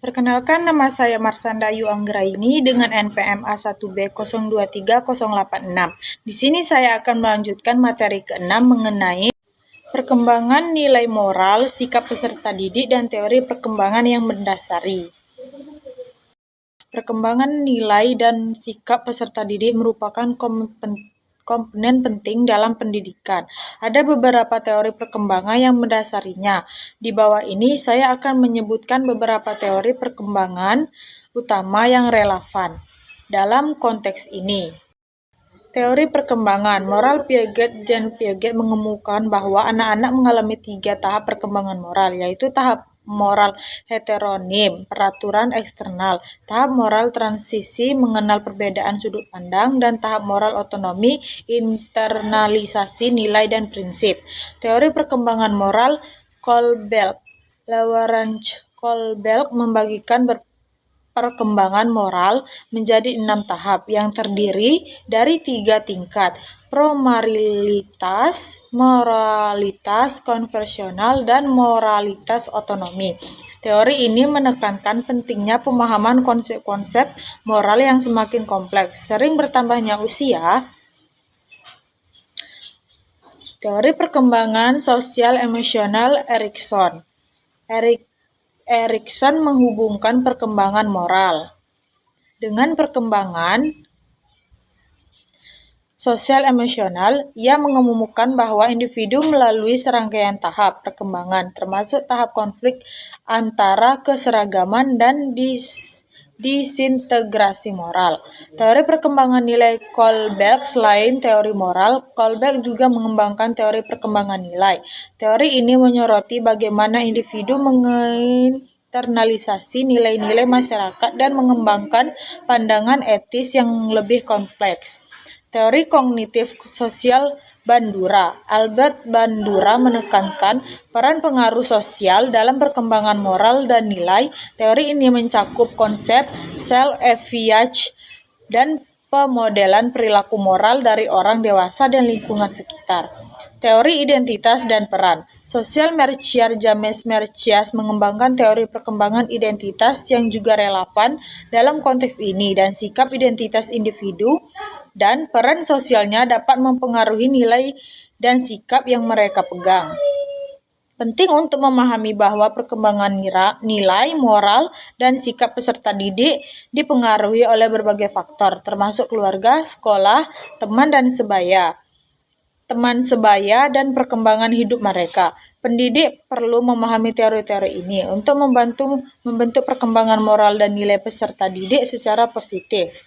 Perkenalkan, nama saya Marsanda Ayu Anggraini dengan NPM A1B023086. Di sini saya akan melanjutkan materi ke-6 mengenai perkembangan nilai moral, sikap peserta didik, dan teori perkembangan yang mendasari. Perkembangan nilai dan sikap peserta didik merupakan komponen penting dalam pendidikan. Ada beberapa teori perkembangan yang mendasarinya. Di bawah ini saya akan menyebutkan beberapa teori perkembangan utama yang relevan dalam konteks ini. Teori perkembangan moral Piaget dan Piaget mengemukakan bahwa anak-anak mengalami 3 tahap perkembangan moral, yaitu tahap moral heteronim, peraturan eksternal, tahap moral transisi, mengenal perbedaan sudut pandang, dan tahap moral otonomi, internalisasi nilai dan prinsip. Teori perkembangan moral Kohlberg, Lawrence Kohlberg membagikan perkembangan moral menjadi 6 tahap yang terdiri dari 3 tingkat: moralitas konversional, dan moralitas otonomi. Teori ini menekankan pentingnya pemahaman konsep-konsep moral yang semakin kompleks, sering bertambahnya usia. Teori perkembangan sosial emosional Erikson menghubungkan perkembangan moral dengan perkembangan sosial emosional. Ia mengemukakan bahwa individu melalui serangkaian tahap perkembangan, termasuk tahap konflik antara keseragaman dan disintegrasi moral. Teori perkembangan nilai Kohlberg. Selain teori moral, Kohlberg juga mengembangkan teori perkembangan nilai. Teori ini menyoroti bagaimana individu menginternalisasi nilai-nilai masyarakat dan mengembangkan pandangan etis yang lebih kompleks. Teori kognitif sosial Bandura. Albert Bandura menekankan peran pengaruh sosial dalam perkembangan moral dan nilai. Teori ini mencakup konsep self-evaluation dan pemodelan perilaku moral dari orang dewasa dan lingkungan sekitar. Teori identitas dan peran. Sosial Mercier James Mercier mengembangkan teori perkembangan identitas yang juga relevan dalam konteks ini, dan sikap identitas individu dan peran sosialnya dapat mempengaruhi nilai dan sikap yang mereka pegang. Penting untuk memahami bahwa perkembangan nilai, moral, dan sikap peserta didik dipengaruhi oleh berbagai faktor, termasuk keluarga, sekolah, teman sebaya, dan perkembangan hidup mereka. Pendidik perlu memahami teori-teori ini untuk membantu membentuk perkembangan moral dan nilai peserta didik secara positif.